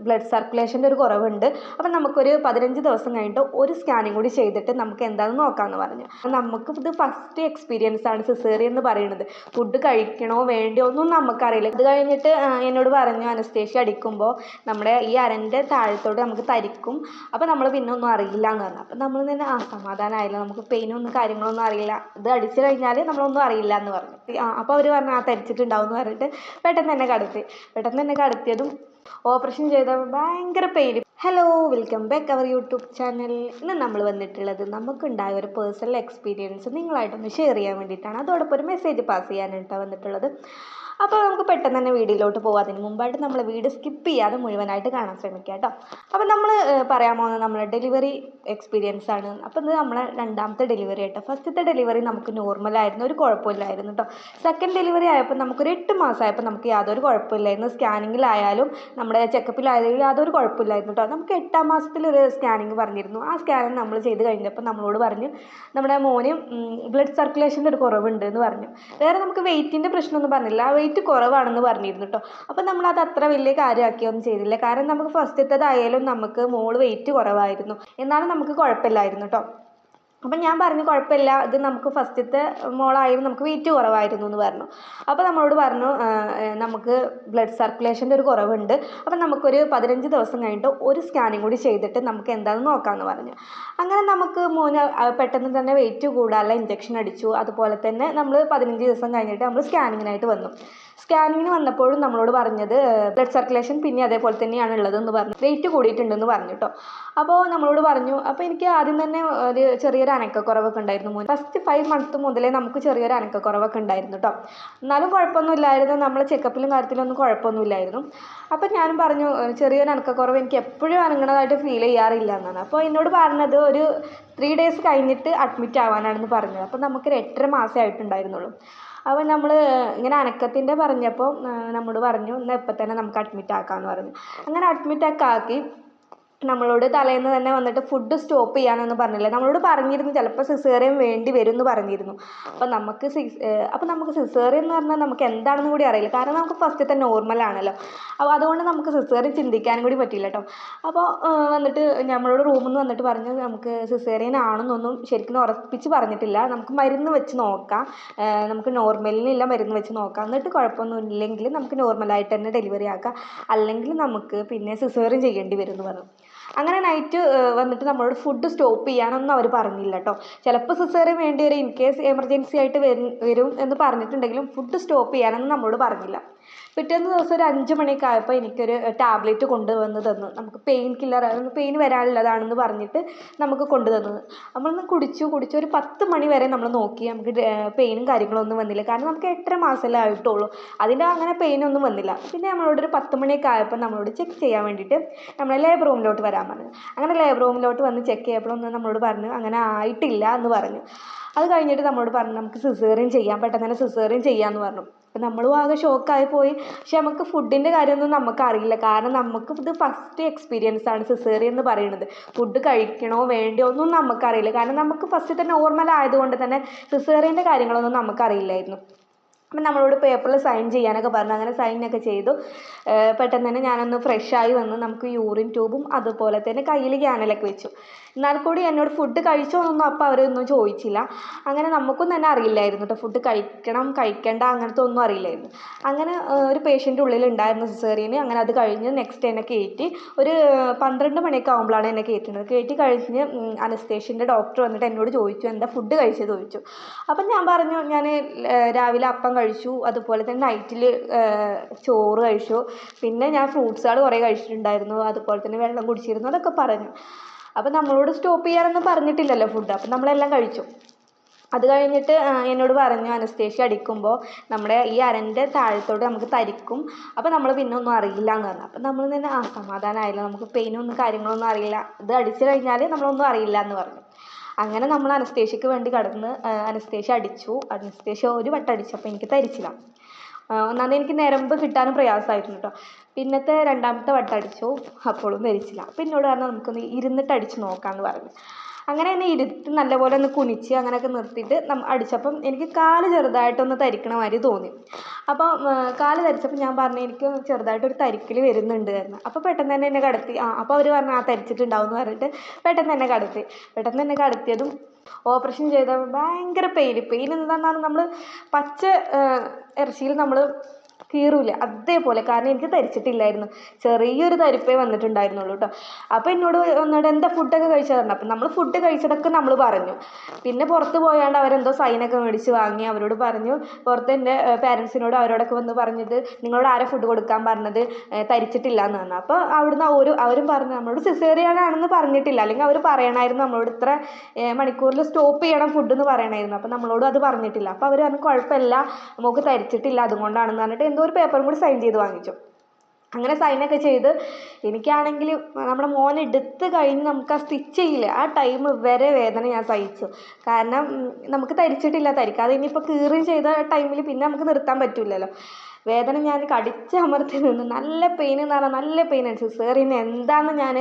Blood സർക്കുലേഷൻ്റെ ഒരു കുറവുണ്ട്. അപ്പം നമുക്കൊരു 15 ദിവസം കഴിഞ്ഞിട്ട് ഒരു സ്കാനിങ് കൂടി ചെയ്തിട്ട് നമുക്ക് എന്താണെന്ന് നോക്കാമെന്ന് പറഞ്ഞു. നമുക്ക് ഇത് ഫസ്റ്റ് എക്സ്പീരിയൻസ് ആണ് സിസേറിയൻ എന്ന് പറയുന്നത്. ഫുഡ് കഴിക്കണോ വേണ്ടിയോ ഒന്നും നമുക്കറിയില്ല. അത് കഴിഞ്ഞിട്ട് എന്നോട് പറഞ്ഞു അനസ്തേഷ്യ അടിക്കുമ്പോൾ നമ്മുടെ ഈ അരൻ്റെ താഴത്തോട്ട് നമുക്ക് തരിക്കും, അപ്പോൾ നമ്മൾ പിന്നെ ഒന്നും അറിയില്ല എന്ന് പറഞ്ഞു. അപ്പം നമ്മൾ തന്നെ സമാധാനമായില്ല, നമുക്ക് പെയിനൊന്നും കാര്യങ്ങളൊന്നും അറിയില്ല, ഇത് അടിച്ചു കഴിഞ്ഞാൽ നമ്മളൊന്നും അറിയില്ല എന്ന് പറഞ്ഞു. അപ്പോൾ അവർ പറഞ്ഞു തരിച്ചിട്ടുണ്ടാവും എന്ന് പറഞ്ഞിട്ട് പെട്ടെന്ന് തന്നെ കടത്തിയതും ഓപ്പറേഷൻ ചെയ്തപ്പോൾ ഭയങ്കര pain. Hello, welcome back our YouTube channel. ഇന്ന് നമ്മൾ വന്നിട്ടുള്ളത് നമുക്കുണ്ടായ ഒരു പേഴ്സണൽ എക്സ്പീരിയൻസ് നിങ്ങളായിട്ടൊന്ന് ഷെയർ ചെയ്യാൻ വേണ്ടിയിട്ടാണ്. അതോടൊപ്പം ഒരു മെസ്സേജ് പാസ് ചെയ്യാനായിട്ടാണ് വന്നിട്ടുള്ളത്. അപ്പോൾ നമുക്ക് പെട്ടെന്ന് തന്നെ വീഡിയോയിലോട്ട് പോകാം. അതിന് മുമ്പായിട്ട് നമ്മൾ വീഡിയോ സ്കിപ്പ് ചെയ്യാതെ മുഴുവനായിട്ട് കാണാൻ ശ്രമിക്കുക കേട്ടോ. അപ്പോൾ നമ്മൾ പറയാൻ പോകുന്നത് നമ്മുടെ ഡെലിവറി എക്സ്പീരിയൻസ് ആണ്. അപ്പോൾ ഇത് നമ്മളെ രണ്ടാമത്തെ ഡെലിവറി ആയിട്ടോ. ഫസ്റ്റത്തെ ഡെലിവറി നമുക്ക് നോർമലായിരുന്നു, ഒരു കുഴപ്പമില്ലായിരുന്നു കേട്ടോ. സെക്കൻഡ് ഡെലിവറി ആയപ്പോൾ നമുക്കൊരു 8 മാസമായപ്പോൾ നമുക്ക് യാതൊരു കുഴപ്പമില്ലായിരുന്നു. സ്കാനിങ്ങിലായാലും നമ്മുടെ ചെക്കപ്പിലായാലും യാതൊരു കുഴപ്പമില്ലായിരുന്നു കേട്ടോ. നമുക്ക് 8ാം മാസത്തിലൊരു സ്കാനിങ് പറഞ്ഞിരുന്നു. ആ സ്കാനിങ് നമ്മൾ ചെയ്ത് കഴിഞ്ഞപ്പോൾ നമ്മളോട് പറഞ്ഞു നമ്മുടെ മോന് ബ്ലഡ് സർക്കുലേഷൻ്റെ ഒരു കുറവുണ്ട് എന്ന് പറഞ്ഞു. വേറെ നമുക്ക് വെയിറ്റിൻ്റെ പ്രശ്നമൊന്നും പറഞ്ഞില്ല, വെയിറ്റ് കുറവാണെന്ന് പറഞ്ഞിരുന്നു കേട്ടോ. അപ്പം നമ്മളത് അത്ര വലിയ കാര്യമാക്കിയൊന്നും ചെയ്തില്ല. കാരണം നമുക്ക് ഫസ്റ്റത്തേതായാലും നമുക്ക് മോള് വെയിറ്റ് കുറവായിരുന്നു, എന്നാലും നമുക്ക് കുഴപ്പമില്ലായിരുന്നു കേട്ടോ. അപ്പം ഞാൻ പറഞ്ഞു കുഴപ്പമില്ല, ഇത് നമുക്ക് ഫസ്റ്റത്തെ മോളായിരുന്നു, നമുക്ക് വെയിറ്റ് കുറവായിരുന്നു എന്ന് പറഞ്ഞു. അപ്പോൾ നമ്മളോട് പറഞ്ഞു നമുക്ക് ബ്ലഡ് സർക്കുലേഷൻ്റെ ഒരു കുറവുണ്ട്, അപ്പം നമുക്കൊരു 15 ദിവസം കഴിഞ്ഞിട്ട് ഒരു സ്കാനിങ് കൂടി ചെയ്തിട്ട് നമുക്ക് എന്താണെന്ന് നോക്കാമെന്ന് പറഞ്ഞു. അങ്ങനെ നമുക്ക് മോന് പെട്ടെന്ന് തന്നെ വെയിറ്റ് കൂടാനുള്ള ഇഞ്ചക്ഷൻ അടിച്ചു. അതുപോലെ തന്നെ നമ്മൾ 15 ദിവസം കഴിഞ്ഞിട്ട് നമ്മൾ സ്കാനിങ്ങിനായിട്ട് വന്നു. സ്കാനിങ്ങിന് വന്നപ്പോഴും നമ്മളോട് പറഞ്ഞത് ബ്ലഡ് സർക്കുലേഷൻ പിന്നെ അതേപോലെ തന്നെയാണ് ഉള്ളതെന്ന് പറഞ്ഞു, വെയിറ്റ് കൂടിയിട്ടുണ്ടെന്ന് പറഞ്ഞു കേട്ടോ. അപ്പോൾ നമ്മളോട് പറഞ്ഞു. അപ്പോൾ എനിക്ക് ആദ്യം തന്നെ ഒരു ചെറിയൊരു അനക്കക്കുറവൊക്കെ ഉണ്ടായിരുന്നു. ഫസ്റ്റ് 5 മന്ത് മുതലേ നമുക്ക് ചെറിയൊരു അനക്കക്കുറവൊക്കെ ഉണ്ടായിരുന്നു കേട്ടോ. എന്നാലും കുഴപ്പമൊന്നുമില്ലായിരുന്നു, നമ്മൾ ചെക്കപ്പിലും കാര്യത്തിലൊന്നും കുഴപ്പമൊന്നുമില്ലായിരുന്നു. അപ്പം ഞാനും പറഞ്ഞു ചെറിയൊരു അനക്കക്കുറവ് എനിക്ക് എപ്പോഴും അനങ്ങണതായിട്ട് ഫീൽ ചെയ്യാറില്ല എന്നാണ്. അപ്പോൾ എന്നോട് പറഞ്ഞത് ഒരു 3 ഡേയ്സ് കഴിഞ്ഞിട്ട് അഡ്മിറ്റ് ആവാനാണെന്ന് പറഞ്ഞത്. അപ്പോൾ നമുക്കൊരു 8.5 മാസമേ ആയിട്ടുണ്ടായിരുന്നുള്ളൂ. അപ്പോൾ നമ്മൾ ഇങ്ങനെ അനക്കത്തിൻ്റെ പറഞ്ഞപ്പോൾ നമ്മോട് പറഞ്ഞു എന്നാൽ ഇപ്പം തന്നെ നമുക്ക് അഡ്മിറ്റ് ആക്കാമെന്ന് പറഞ്ഞു. അങ്ങനെ അഡ്മിറ്റൊക്കെ ആക്കി നമ്മളോട് തലേന്ന് തന്നെ വന്നിട്ട് ഫുഡ് സ്റ്റോപ്പ് ചെയ്യാനൊന്നും പറഞ്ഞില്ല. നമ്മളോട് പറഞ്ഞിരുന്നു ചിലപ്പോൾ സിസേറിയൻ വേണ്ടി വരും എന്ന് പറഞ്ഞിരുന്നു. അപ്പോൾ നമുക്ക് സിസേറിയൻ എന്ന് പറഞ്ഞാൽ നമുക്ക് എന്താണെന്ന് കൂടി അറിയില്ല, കാരണം നമുക്ക് ഫസ്റ്റത്തെ നോർമലാണല്ലോ. അപ്പോൾ അതുകൊണ്ട് നമുക്ക് സിസേറിയൻ ചിന്തിക്കാനും കൂടി പറ്റില്ല കേട്ടോ. അപ്പോൾ വന്നിട്ട് നമ്മളോട് റൂമിൽ നിന്ന് വന്നിട്ട് പറഞ്ഞു നമുക്ക് സിസേറിയൻ ആണെന്നൊന്നും ശരിക്കും ഉറപ്പിച്ച് പറഞ്ഞിട്ടില്ല, നമുക്ക് മരുന്ന് വെച്ച് നോക്കാം, നമുക്ക് നോർമലിനില്ല മരുന്ന് വെച്ച് നോക്കാം, എന്നിട്ട് കുഴപ്പമൊന്നും ഇല്ലെങ്കിൽ നമുക്ക് നോർമലായിട്ട് തന്നെ ഡെലിവറി ആക്കാം, അല്ലെങ്കിൽ നമുക്ക് പിന്നെ സിസേറിയൻ ചെയ്യേണ്ടി വരും എന്ന് പറഞ്ഞു. അങ്ങനെ നൈറ്റ് വന്നിട്ട് നമ്മളോട് ഫുഡ് സ്റ്റോപ്പ് ചെയ്യാനൊന്നും അവർ പറഞ്ഞില്ല കേട്ടോ. ചിലപ്പോൾ സിസേറിയൻ വേണ്ടി വരും, ഇൻ കേസ് എമർജൻസി ആയിട്ട് വരും എന്ന് പറഞ്ഞിട്ടുണ്ടെങ്കിലും ഫുഡ് സ്റ്റോപ്പ് ചെയ്യാനൊന്നും നമ്മളോട് പറഞ്ഞില്ല. പിറ്റേന്ന് ദിവസം ഒരു 5 മണിയൊക്കെ ആയപ്പോൾ എനിക്കൊരു ടാബ്ലറ്റ് കൊണ്ടുവന്ന് തന്നു. നമുക്ക് പെയിൻ കില്ലർ, പെയിൻ വരാനുള്ളതാണെന്ന് പറഞ്ഞിട്ട് നമുക്ക് കൊണ്ടുതന്നത്. നമ്മളൊന്ന് കുടിച്ചു ഒരു 10 മണി വരെ നമ്മൾ നോക്കി, നമുക്ക് പെയിനും കാര്യങ്ങളൊന്നും വന്നില്ല. കാരണം നമുക്ക് 8.5 മാസമല്ലേ ആയിട്ടുള്ളൂ, അതിൻ്റെ അങ്ങനെ പെയിനൊന്നും വന്നില്ല. പിന്നെ നമ്മളോടൊരു 10 മണിയൊക്കെ ആയപ്പോൾ നമ്മളോട് ചെക്ക് ചെയ്യാൻ വേണ്ടിയിട്ട് നമ്മളെ ലേബർ റൂമിലോട്ട് വരാൻ പറഞ്ഞു. അങ്ങനെ ലേബർ റൂമിലോട്ട് വന്ന് ചെക്ക് ചെയ്യപ്പോഴൊന്നും നമ്മളോട് പറഞ്ഞു അങ്ങനെ ആയിട്ടില്ല എന്ന് പറഞ്ഞു. അത് കഴിഞ്ഞിട്ട് നമ്മളോട് പറഞ്ഞു നമുക്ക് സിസേറിയൻ ചെയ്യാം, പെട്ടെന്ന് തന്നെ സിസേറിയൻ ചെയ്യാമെന്ന് പറഞ്ഞു. അപ്പം നമ്മളും ആകെ ഷോക്കായി പോയി. പക്ഷെ നമുക്ക് ഫുഡിൻ്റെ കാര്യമൊന്നും നമുക്കറിയില്ല, കാരണം നമുക്ക് ഇത് ഫസ്റ്റ് എക്സ്പീരിയൻസ് ആണ് സിസേറിയൻ എന്ന് പറയുന്നത്. ഫുഡ് കഴിക്കണോ വേണ്ടിയോ ഒന്നും നമുക്കറിയില്ല, കാരണം നമുക്ക് ഫസ്റ്റത്തെ നോർമൽ ആയതുകൊണ്ട് തന്നെ സിസേറിയൻ്റെ കാര്യങ്ങളൊന്നും നമുക്കറിയില്ലായിരുന്നു. അപ്പം നമ്മളോട് പേപ്പറിൽ സൈൻ ചെയ്യാനൊക്കെ പറഞ്ഞു. അങ്ങനെ സൈനൊക്കെ ചെയ്തു. പെട്ടെന്ന് തന്നെ ഞാനൊന്ന് ഫ്രഷായി വന്ന് നമുക്ക് യൂറിൻ ട്യൂബും അതുപോലെ തന്നെ കയ്യിൽ ക്യാനലൊക്കെ വെച്ചു. എന്നാൽ കൂടി എന്നോട് ഫുഡ് കഴിച്ചോ എന്നൊന്നും അപ്പോൾ അവരൊന്നും ചോദിച്ചില്ല. അങ്ങനെ നമുക്കും തന്നെ അറിയില്ലായിരുന്നു കേട്ടോ, ഫുഡ് കഴിക്കണം കഴിക്കേണ്ട അങ്ങനത്തെ ഒന്നും അറിയില്ലായിരുന്നു. അങ്ങനെ ഒരു പേഷ്യൻ്റ് ഉള്ളിലുണ്ടായിരുന്നു സിസേറിയന്. അങ്ങനെ അത് കഴിഞ്ഞ് നെക്സ്റ്റ് എന്നെ കയറ്റി ഒരു 12 മണിയൊക്കെ ആകുമ്പോഴാണ് എന്നെ കയറ്റുന്നത്. കയറ്റി കഴിഞ്ഞ് അനസ്തേഷ്യൻ്റെ ഡോക്ടർ വന്നിട്ട് എന്നോട് ചോദിച്ചു എന്താ ഫുഡ് കഴിച്ചത് ചോദിച്ചു. അപ്പം ഞാൻ പറഞ്ഞു ഞാൻ രാവിലെ അപ്പം കഴിച്ചു, അതുപോലെ തന്നെ നൈറ്റിൽ ചോറ് കഴിച്ചു, പിന്നെ ഞാൻ ഫ്രൂട്ട്സുകൾ കുറേ കഴിച്ചിട്ടുണ്ടായിരുന്നു, അതുപോലെ തന്നെ വെള്ളം കുടിച്ചിരുന്നു, അതൊക്കെ പറഞ്ഞു. അപ്പം നമ്മളോട് സ്റ്റോപ്പ് ചെയ്യാനൊന്നും പറഞ്ഞിട്ടില്ലല്ലോ ഫുഡ്, അപ്പം നമ്മളെല്ലാം കഴിച്ചു. അത് കഴിഞ്ഞിട്ട് എന്നോട് പറഞ്ഞു അനസ്തേഷ്യ അടിക്കുമ്പോൾ നമ്മുടെ ഈ അരൻ്റെ താഴത്തോട്ട് നമുക്ക് തരിക്കും, അപ്പോൾ നമ്മൾ പിന്നെ ഒന്നും അറിയില്ല എന്ന് പറഞ്ഞു. അപ്പം നമ്മൾ തന്നെ സമാധാനമായില്ല, നമുക്ക് പെയിനൊന്നും കാര്യങ്ങളൊന്നും അറിയില്ല, ഇത് അടിച്ചു കഴിഞ്ഞാൽ നമ്മളൊന്നും അറിയില്ല എന്ന് പറഞ്ഞു. അങ്ങനെ നമ്മൾ അനസ്തേഷ്യക്ക് വേണ്ടി കടന്ന് അനസ്തേഷ്യ അടിച്ചു. അനസ്തേഷ്യ ഒരു വട്ടം അടിച്ചപ്പോൾ എനിക്ക് തരിച്ചില്ല. ഒന്നാമത് എനിക്ക് ഞരമ്പ് കിട്ടാനും പ്രയാസമായിരുന്നു കേട്ടോ. പിന്നത്തെ 2ാമത്തെ വട്ടം അടിച്ചു, അപ്പോഴും ധരിച്ചില്ല. അപ്പം എന്നോട് പറഞ്ഞു നമുക്കൊന്ന് ഇരുന്നിട്ട് അടിച്ച് നോക്കാമെന്ന് പറഞ്ഞു. അങ്ങനെ എന്നെ ഇരുത്തി നല്ലപോലെ ഒന്ന് കുനിച്ച് അങ്ങനെയൊക്കെ നിർത്തിയിട്ട് അടിച്ചപ്പം എനിക്ക് കാല് ചെറുതായിട്ടൊന്ന് തരിക്കണ മാതിരി തോന്നി. അപ്പോൾ കാല് തരിച്ചപ്പോൾ ഞാൻ പറഞ്ഞു എനിക്ക് ചെറുതായിട്ടൊരു തരിക്കൽ വരുന്നുണ്ട് എന്ന്. അപ്പോൾ പെട്ടെന്ന് തന്നെ എന്നെ കടത്തി. അപ്പോൾ അവർ പറഞ്ഞു തരിച്ചിട്ടുണ്ടാവും എന്ന് പറഞ്ഞിട്ട് പെട്ടെന്ന് തന്നെ കടത്തിയതും ഓപ്പറേഷൻ ചെയ്ത ഭയങ്കര പെയിൻ എന്താണെന്നാണ് നമ്മൾ പച്ച ഇറച്ചിയിൽ നമ്മൾ കീറൂല അതേപോലെ. കാരണം എനിക്ക് തരിച്ചിട്ടില്ലായിരുന്നു, ചെറിയൊരു തരിപ്പേ വന്നിട്ടുണ്ടായിരുന്നുള്ളൂ കേട്ടോ. അപ്പോൾ എന്നോട് വന്നിട്ട് എന്താ ഫുഡൊക്കെ കഴിച്ചതാണ്. അപ്പം നമ്മൾ ഫുഡ് കഴിച്ചതൊക്കെ നമ്മൾ പറഞ്ഞു. പിന്നെ പുറത്ത് പോയാണ്ട് അവരെന്തോ സൈനൊക്കെ മേടിച്ച് വാങ്ങി. അവരോട് പറഞ്ഞു, പുറത്ത് എൻ്റെ പാരൻസിനോട് അവരോടൊക്കെ വന്ന് പറഞ്ഞിട്ട് നിങ്ങളോട് ആരെ ഫുഡ് കൊടുക്കാൻ പറഞ്ഞത്, തരിച്ചിട്ടില്ല എന്ന് പറഞ്ഞു. അപ്പോൾ അവിടുന്ന് അവരും പറഞ്ഞു നമ്മളോട് സിസേറിയനാണെന്ന് പറഞ്ഞിട്ടില്ല, അല്ലെങ്കിൽ അവർ പറയണമായിരുന്നു നമ്മളോട് ഇത്ര മണിക്കൂറിൽ സ്റ്റോപ്പ് ചെയ്യണം ഫുഡ് എന്ന് പറയണമായിരുന്നു. അപ്പോൾ നമ്മളോട് അത് പറഞ്ഞിട്ടില്ല. അപ്പോൾ അവർ പറഞ്ഞു കുഴപ്പമില്ല നമുക്ക് തരിച്ചിട്ടില്ല അതുകൊണ്ടാണെന്ന് പറഞ്ഞിട്ട് എന്തോ ഒരു പേപ്പറും കൂടി സൈൻ ചെയ്ത് വാങ്ങിച്ചു. അങ്ങനെ സൈനൊക്കെ ചെയ്ത് എനിക്കാണെങ്കിൽ നമ്മുടെ മോൻ എടുത്ത് കഴിഞ്ഞ് നമുക്ക് ആ സ്റ്റിച്ച് ചെയ്യില്ല ആ ടൈം വരെ വേദന ഞാൻ സഹിച്ചു. കാരണം നമുക്ക് തരിച്ചിട്ടില്ല, തരിക്കാതെ ഇനിയിപ്പോൾ കീറുകയും ചെയ്ത ടൈമിൽ പിന്നെ നമുക്ക് നിർത്താൻ പറ്റില്ലല്ലോ. വേദന ഞാൻ കടിച്ചമർത്തി നിന്ന് നല്ല പെയിൻ എന്ന് പറഞ്ഞാൽ നല്ല പെയിനാണ്. സിസേറിയൻ എന്താണെന്ന് ഞാൻ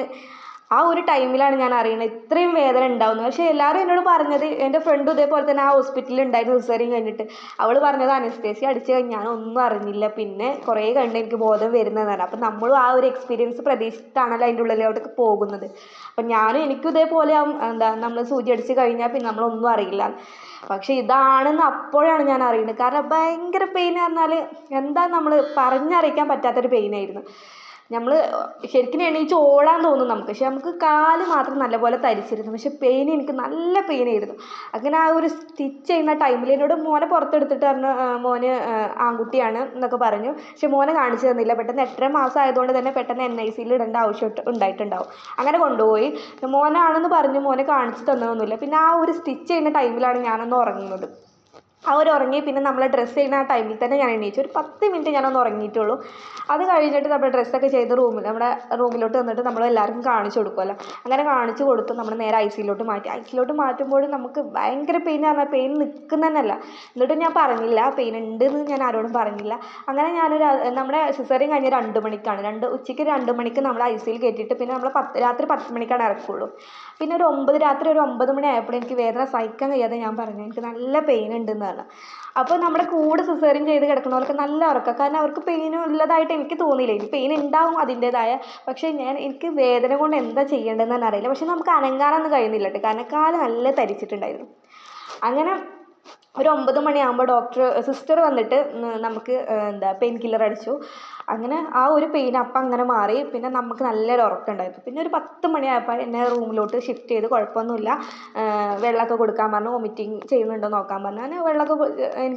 ആ ഒരു ടൈമിലാണ് ഞാൻ അറിയുന്നത് ഇത്രയും വേദന ഉണ്ടാവുന്നത്. പക്ഷേ എല്ലാവരും എന്നോട് പറഞ്ഞത്, എൻ്റെ ഫ്രണ്ടും ഇതേപോലെ തന്നെ ആ ഹോസ്പിറ്റലിൽ ഉണ്ടായിരുന്നു സിസേറിയൻ കഴിഞ്ഞിട്ട്, അവൾ പറഞ്ഞത് അനസ്തേഷ്യ അടിച്ച് കഴിഞ്ഞ് ഞാനൊന്നും അറിഞ്ഞില്ല, പിന്നെ കുറേ കണ്ട് എനിക്ക് ബോധം വരുന്നതാണ്. അപ്പം നമ്മളും ആ ഒരു എക്സ്പീരിയൻസ് പ്രതീക്ഷിച്ചിട്ടാണല്ലോ അതിൻ്റെ ഉള്ളിലോട്ട് പോകുന്നത്. അപ്പം എനിക്കും ഇതേപോലെ നമ്മൾ സൂചി അടിച്ച് കഴിഞ്ഞാൽ പിന്നെ നമ്മളൊന്നും അറിയില്ല. പക്ഷേ ഇതാണെന്ന് അപ്പോഴാണ് ഞാൻ അറിയുന്നത്. കാരണം ഭയങ്കര പെയിൻ പറഞ്ഞാൽ എന്താ നമ്മൾ പറഞ്ഞറിയിക്കാൻ പറ്റാത്തൊരു പെയിനായിരുന്നു. നമ്മൾ ശരിക്കും എണീച്ച് ഓടാൻ തോന്നും നമുക്ക്, പക്ഷെ നമുക്ക് കാല് മാത്രം നല്ലപോലെ തരിച്ചിരുന്നു. പക്ഷെ എനിക്ക് നല്ല പെയിനായിരുന്നു. അങ്ങനെ ആ ഒരു സ്റ്റിച്ച് ചെയ്യുന്ന ടൈമിൽ എന്നോട് മോനെ പുറത്തെടുത്തിട്ട് പറഞ്ഞു മോന് ആൺകുട്ടിയാണ് എന്നൊക്കെ പറഞ്ഞു. പക്ഷെ മോനെ കാണിച്ചു തന്നില്ല. പെട്ടെന്ന് 8.5 മാസം ആയതുകൊണ്ട് തന്നെ പെട്ടെന്ന് NICU ഇടേണ്ട ആവശ്യം ഉണ്ടായിട്ടുണ്ടാവും. അങ്ങനെ കൊണ്ടുപോയി. മോനാണെന്ന് പറഞ്ഞ് മോനെ കാണിച്ചു തന്നതൊന്നുമില്ല. പിന്നെ ആ ഒരു സ്റ്റിച്ച് ചെയ്യുന്ന ടൈമിലാണ് ഞാനൊന്ന് ഉറങ്ങുന്നത്. ഉറങ്ങി. പിന്നെ നമ്മൾ ഡ്രസ്സ് ചെയ്യുന്ന ആ ടൈമിൽ തന്നെ ഞാൻ എണീച്ചു. ഒരു 10 മിനിറ്റ് ഞാനൊന്ന് ഉറങ്ങിയിട്ടുള്ളൂ. അത് കഴിഞ്ഞിട്ട് നമ്മൾ ഡ്രസ്സൊക്കെ ചെയ്ത് നമ്മുടെ റൂമിലോട്ട് വന്നിട്ട് നമ്മൾ എല്ലാവർക്കും കാണിച്ചു കൊടുക്കുമല്ലോ. അങ്ങനെ കാണിച്ചു കൊടുത്ത് നമ്മൾ നേരെ ICUലോട്ട് മാറ്റി. ICUലോട്ട് മാറ്റുമ്പോൾ നമുക്ക് ഭയങ്കര പെയിൻ പറഞ്ഞാൽ പെയിൻ നിൽക്കുന്നതന്നെയല്ല. എന്നിട്ട് ഞാൻ പറഞ്ഞില്ല പെയിൻ ഉണ്ടെന്ന് ഞാൻ ആരോടും പറഞ്ഞില്ല. അങ്ങനെ നമ്മുടെ സിസേറിയൻ കഴിഞ്ഞ് 2 മണിക്കാണ്, ഉച്ചയ്ക്ക് 2 മണിക്ക് നമ്മൾ ICUയിൽ കയറ്റിയിട്ട് പിന്നെ നമ്മൾ രാത്രി 10 മണിക്കാണ് ഇറക്കുള്ളൂ. പിന്നെ രാത്രി ഒരു 9 മണി ആയപ്പോൾ എനിക്ക് വേദന സഹിക്കാൻ കഴിയാതെ ഞാൻ പറഞ്ഞു എനിക്ക് നല്ല പെയിൻ ഉണ്ടെന്ന്. അപ്പോൾ നമ്മുടെ കൂടെ സിസേറിയൻ ചെയ്ത് കിടക്കുന്നവർക്ക് നല്ല ഉറക്കം. കാരണം അവർക്ക് പെയിൻ ഉള്ളതായിട്ട് എനിക്ക് തോന്നിയില്ല. എനിക്ക് പെയിൻ ഉണ്ടാവും അതിൻ്റേതായ, പക്ഷേ എനിക്ക് വേദന കൊണ്ട് എന്താ ചെയ്യേണ്ടതെന്ന് തന്നെ അറിയില്ല. പക്ഷെ നമുക്ക് അനങ്ങാനൊന്നും കഴിയുന്നില്ല കേട്ടോ, കാരണം കാല് നല്ല തരിച്ചിട്ടുണ്ടായിരുന്നു. അങ്ങനെ ഒരു 9 മണിയാകുമ്പോൾ സിസ്റ്റർ വന്നിട്ട് നമുക്ക് പെയിൻ കില്ലർ അടിച്ചു. അങ്ങനെ ആ ഒരു പെയിൻ അപ്പം അങ്ങനെ മാറി. പിന്നെ നമുക്ക് നല്ലൊരു ഉറക്കം ഉണ്ടായിരുന്നു. പിന്നെ ഒരു 10 മണിയായപ്പോൾ എന്നെ റൂമിലോട്ട് ഷിഫ്റ്റ് ചെയ്ത് കുഴപ്പമൊന്നുമില്ല, വെള്ളമൊക്കെ കൊടുക്കാൻ പറഞ്ഞു, വൊമിറ്റിങ് ചെയ്യുന്നുണ്ടോ നോക്കാൻ പറഞ്ഞു. അങ്ങനെ വെള്ളമൊക്കെ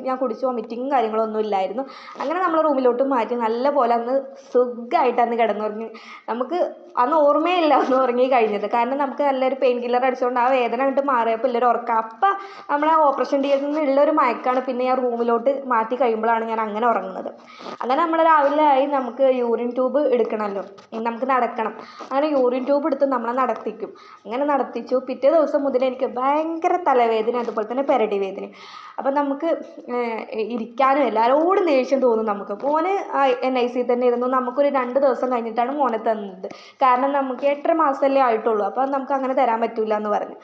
ഞാൻ കുടിച്ചു, വൊമിറ്റിങ്ങും കാര്യങ്ങളൊന്നും ഇല്ലായിരുന്നു. അങ്ങനെ നമ്മൾ റൂമിലോട്ട് മാറ്റി നല്ല പോലെ അന്ന് സുഖമായിട്ട് അന്ന് കിടന്നുറങ്ങി. നമുക്ക് അന്ന് ഓർമ്മയില്ല അന്ന് ഉറങ്ങി കഴിഞ്ഞത്. കാരണം നമുക്ക് നല്ലൊരു പെയിൻ കില്ലർ അടിച്ചുകൊണ്ട് ആ വേദന കണ്ട് മാറിയപ്പോൾ ഉള്ളൊരു ഉറക്കം. അപ്പം നമ്മളെ ഓപ്പറേഷൻ തിയേറ്ററിൽ നിന്നുള്ളൊരു മയക്കാണ് പിന്നെ ഞാൻ റൂമിലോട്ട് മാറ്റി കഴിയുമ്പോഴാണ് ഞാൻ അങ്ങനെ ഉറങ്ങുന്നത്. അങ്ങനെ നമ്മൾ രാവിലെ ആയി, നമുക്ക് യൂറിൻ ട്യൂബ് എടുക്കണമല്ലോ, നമുക്ക് നടക്കണം. അങ്ങനെ യൂറിൻ ട്യൂബ് എടുത്ത് നമ്മളെ നടത്തിക്കും. അങ്ങനെ നടത്തിച്ചു. പിറ്റേ ദിവസം മുതൽ എനിക്ക് ഭയങ്കര തലവേദന, അതുപോലെ തന്നെ പെരടി വേദന. അപ്പം നമുക്ക് ഇരിക്കാനും എല്ലാവരോടും ദേഷ്യം തോന്നും നമുക്ക്. മോന് NIC തന്നെ ഇരുന്നു. നമുക്കൊരു 2 ദിവസം കഴിഞ്ഞിട്ടാണ് മോനെ തന്നത്. കാരണം നമുക്ക് 8.5 മാസമല്ലേ ആയിട്ടുള്ളൂ. അപ്പം നമുക്ക് അങ്ങനെ തരാൻ പറ്റില്ല എന്ന് പറഞ്ഞു.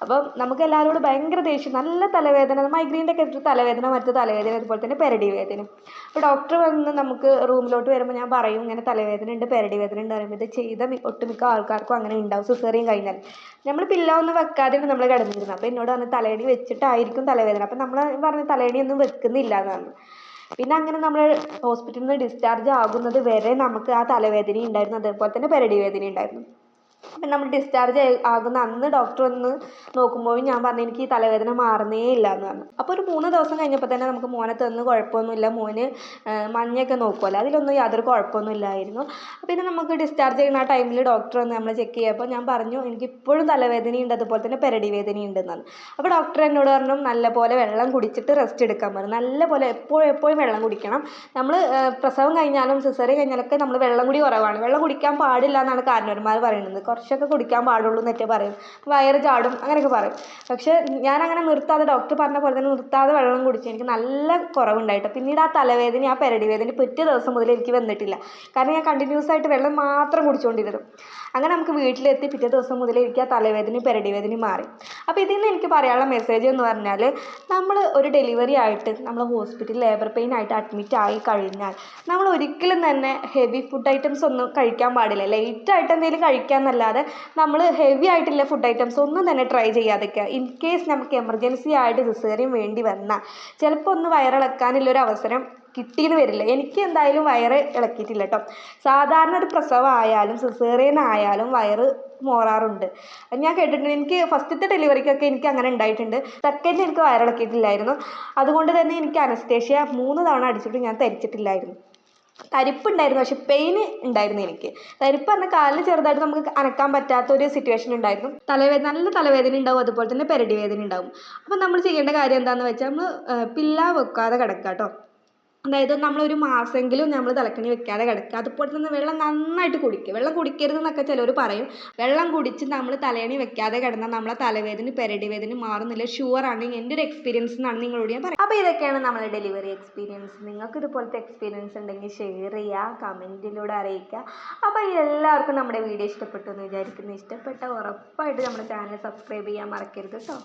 അപ്പം നമുക്ക് എല്ലാവരോടും ഭയങ്കര ദേഷ്യം, നല്ല തലവേദന, മൈഗ്രെയിൻ്റെ ഒക്കെ തലവേദന, മറ്റു തലവേദന, അതുപോലെ തന്നെ പെരടി വേദന. അപ്പോൾ ഡോക്ടർ വന്ന് നമുക്ക് റൂമിലോട്ട് വരുമ്പോൾ ഞാൻ പറയും ഇങ്ങനെ തലവേദന ഉണ്ട്, പെരടി വേദന ഉണ്ട് പറയുമ്പോൾ ഇത് ചെയ്ത ഒട്ടുമിക്ക ആൾക്കാർക്കും അങ്ങനെ ഉണ്ടാവും സിസേറിയൻ കഴിഞ്ഞാൽ. നമ്മൾ പില്ലോ ഒന്നും വെക്കാതെയാണ് നമ്മൾ കിടന്നിരുന്നത്. അപ്പോൾ എന്നോട് പറഞ്ഞ് തലയണി വെച്ചിട്ടായിരിക്കും തലവേദന. അപ്പം നമ്മൾ പറഞ്ഞ് തലയണിയൊന്നും വെക്കുന്നില്ല എന്നാണ്. പിന്നെ അങ്ങനെ നമ്മൾ ഹോസ്പിറ്റലിൽ നിന്ന് ഡിസ്ചാർജ് ആകുന്നത് വരെ നമുക്ക് ആ തലവേദന ഉണ്ടായിരുന്നു, അതേപോലെ തന്നെ പെരടി വേദന ഉണ്ടായിരുന്നു. അപ്പം നമ്മൾ ഡിസ്ചാർജ് ആകുന്ന അന്ന് ഡോക്ടർ വന്ന് നോക്കുമ്പോഴും ഞാൻ പറഞ്ഞു എനിക്ക് ഈ തലവേദന മാറുന്നേ ഇല്ല എന്ന് പറഞ്ഞു. അപ്പോൾ ഒരു 3 ദിവസം കഴിഞ്ഞപ്പോൾ തന്നെ നമുക്ക് മോനെ തന്ന് കുഴപ്പമൊന്നുമില്ല, മോന് മഞ്ഞൊക്കെ നോക്കുമല്ലോ, അതിലൊന്നും യാതൊരു കുഴപ്പമൊന്നും ഇല്ലായിരുന്നു. പിന്നെ നമുക്ക് ഡിസ്ചാർജ് ചെയ്യുന്ന ആ ടൈമിൽ ഡോക്ടർ വന്ന് നമ്മളെ ചെക്ക് ചെയ്യുമ്പോൾ ഞാൻ പറഞ്ഞു എനിക്ക് ഇപ്പോഴും തലവേദനയുണ്ട്, അതുപോലെ തന്നെ പെരടി വേദനയുണ്ടെന്നാണ്. അപ്പോൾ ഡോക്ടർ എന്നോട് പറഞ്ഞു നല്ലപോലെ വെള്ളം കുടിച്ചിട്ട് റെസ്റ്റ് എടുക്കാൻ പറഞ്ഞു. നല്ലപോലെ എപ്പോഴും വെള്ളം കുടിക്കണം. നമ്മൾ പ്രസവം കഴിഞ്ഞാലും സിസേറിയൻ കഴിഞ്ഞാലൊക്കെ നമ്മൾ വെള്ളം കുടി കുറവാണ്. വെള്ളം കുടിക്കാൻ പാടില്ല എന്നാണ് കാരണവന്മാർ പറയുന്നത്. കുറച്ചൊക്കെ കുടിക്കാൻ പാടുള്ളൂ എന്നൊക്കെ പറയും, വയറ് ചാടും അങ്ങനെയൊക്കെ പറയും. പക്ഷേ ഞാനങ്ങനെ നിർത്താതെ ഡോക്ടർ പറഞ്ഞ പോലെ തന്നെ നിർത്താതെ വെള്ളം കുടിച്ചു എനിക്ക് നല്ല കുറവുണ്ടായിട്ട്. പിന്നീട് ആ തലവേദന ആ പെരടി വേദന പിറ്റേ ദിവസം മുതൽ എനിക്ക് വന്നിട്ടില്ല. കാരണം ഞാൻ കണ്ടിന്യൂസ് ആയിട്ട് വെള്ളം മാത്രം കുടിച്ചുകൊണ്ടിരുന്നു. അങ്ങനെ നമുക്ക് വീട്ടിലെത്തി പിറ്റേ ദിവസം മുതൽ എനിക്ക് ആ തലവേദനയും പെരടി വേദനയും മാറി. അപ്പോൾ ഇതിൽ നിന്ന് എനിക്ക് പറയാനുള്ള മെസ്സേജ് എന്ന് പറഞ്ഞാൽ, നമ്മൾ ഒരു ഡെലിവറി ആയിട്ട് നമ്മൾ ഹോസ്പിറ്റലിൽ ലേബർ പെയിൻ ആയിട്ട് അഡ്മിറ്റ് ആയി കഴിഞ്ഞാൽ നമ്മൾ ഒരിക്കലും തന്നെ ഹെവി ഫുഡ് ഐറ്റംസ് ഒന്നും കഴിക്കാൻ പാടില്ല. ലൈറ്റ് ആയിട്ട് എന്തെങ്കിലും കഴിക്കാമെന്നല്ലാതെ നമ്മൾ ഹെവി ആയിട്ടുള്ള ഫുഡ് ഐറ്റംസ് ഒന്നും തന്നെ ട്രൈ ചെയ്യാതിരിക്കുക. ഇൻ കേസ് നമുക്ക് എമർജൻസി ആയിട്ട് സിസേറിയൻ വേണ്ടി വന്നാൽ ചിലപ്പോൾ ഒന്ന് വയറിളക്കാനുള്ളൊരു അവസരം കിട്ടിയെന്ന് വരില്ല. എനിക്ക് എന്തായാലും വയറ് ഇളക്കിയിട്ടില്ല കേട്ടോ. സാധാരണ ഒരു പ്രസവം ആയാലും സിസേറിയൻ ആയാലും വയറ് മോറാറുണ്ട്. ഞാൻ കേട്ടിട്ടുണ്ട്. എനിക്ക് ഫസ്റ്റത്തെ ഡെലിവറിക്കൊക്കെ എനിക്ക് അങ്ങനെ ഉണ്ടായിട്ടുണ്ട്. സെക്കൻഡ് എനിക്ക് വയറിളക്കിയിട്ടില്ലായിരുന്നു. അതുകൊണ്ട് തന്നെ എനിക്ക് അനസ്തേഷ്യ 3 തവണ അടിച്ചിട്ട് ഞാൻ തരിച്ചിട്ടില്ലായിരുന്നു. തരിപ്പുണ്ടായിരുന്നു, പക്ഷെ പെയിൻ ഉണ്ടായിരുന്നു എനിക്ക്. തരിപ്പ് പറഞ്ഞാൽ കാലിന് ചെറുതായിട്ട് നമുക്ക് അനക്കാൻ പറ്റാത്തൊരു സിറ്റുവേഷൻ ഉണ്ടായിരുന്നു. തലവേദന, നല്ല തലവേദന ഉണ്ടാവും, അതുപോലെ തന്നെ പെരടി വേദന ഉണ്ടാവും. അപ്പം നമ്മൾ ചെയ്യേണ്ട കാര്യം എന്താണെന്ന് വെച്ചാൽ നമ്മൾ പില്ല വെക്കാതെ കിടക്കുക കേട്ടോ. അതായത് നമ്മളൊരു മാസമെങ്കിലും നമ്മൾ തലക്കണി വെക്കാതെ കിടക്കുക. അതുപോലെ തന്നെ വെള്ളം നന്നായിട്ട് കുടിക്കുക. വെള്ളം കുടിക്കരുതെന്നൊക്കെ ചിലർ പറയും. വെള്ളം കുടിച്ച് നമ്മൾ തലയണി വെക്കാതെ കിടന്നാൽ നമ്മളെ തലവേദന പെരടി വേദന മാറുന്നില്ല. ഷുവറാണ്, എൻ്റെ ഒരു എക്സ്പീരിയൻസ് എന്നാണ് നിങ്ങളോട് ഞാൻ പറയാം. അപ്പോൾ ഇതൊക്കെയാണ് നമ്മുടെ ഡെലിവറി എക്സ്പീരിയൻസ്. നിങ്ങൾക്ക് ഇതുപോലത്തെ എക്സ്പീരിയൻസ് ഉണ്ടെങ്കിൽ ഷെയർ ചെയ്യുക, കമൻറ്റിലൂടെ അറിയിക്കുക. അപ്പോൾ എല്ലാവർക്കും നമ്മുടെ വീഡിയോ ഇഷ്ടപ്പെട്ടു എന്ന് വിചാരിക്കുന്നു. ഇഷ്ടപ്പെട്ട ഉറപ്പായിട്ട് നമ്മുടെ ചാനൽ സബ്സ്ക്രൈബ് ചെയ്യാൻ മറക്കരുത് കേട്ടോ.